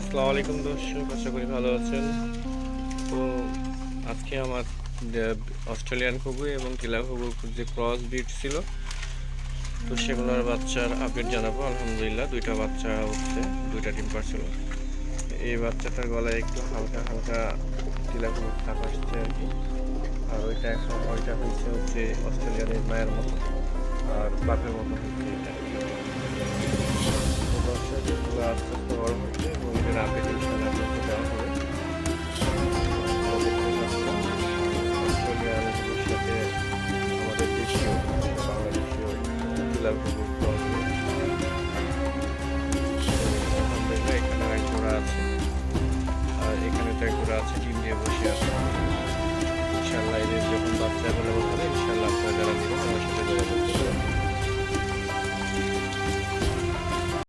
আসসালামু আলাইকুম দর্শক, আশা করি ভালো আছেন। তো আজকে আমার অস্ট্রেলিয়ান ঘুঘু এবং টিলা ঘুঘুর যে ক্রস ব্রিড ছিল, তো সেগুলোর বাচ্চার আপডেট জানাবো। আলহামদুলিল্লাহ দুইটা বাচ্চা হচ্ছে, দুইটা ডিম পারছিল। এই বাচ্চাটার গলায় একটু হালকা হালকা টিলা ঘুঘুর ছাপ আসছে আর কি। আর ওইটা হচ্ছে অস্ট্রেলিয়ানের মায়ের মতো, আর বাপের মতো হচ্ছে এটা। তো দর্শক এগুলো আস্তে আস্তে বড় হচ্ছে এবং এটার আপডেট ইনশাআল্লাহ আপনাকে দেওয়া হবে। অস্ট্রেলিয়ার সাথে আমাদের দেশীয় বাংলাদেশীয় টিলা ঘুঘুর ক্রস ব্রিড। আলহামদুলিল্লাহ এখানে এক জোড়া আছে, আর এখানে তো এক জোড়া আছে ডিম দিয়ে বসে আছে। ইনশাআল্লাহ এদের যখন বাচ্চা অ্যাভেলেবল হবে ইনশাআল্লাহ আপনারা যারা নেবেন আমার সাথে যোগাযোগ করবেন।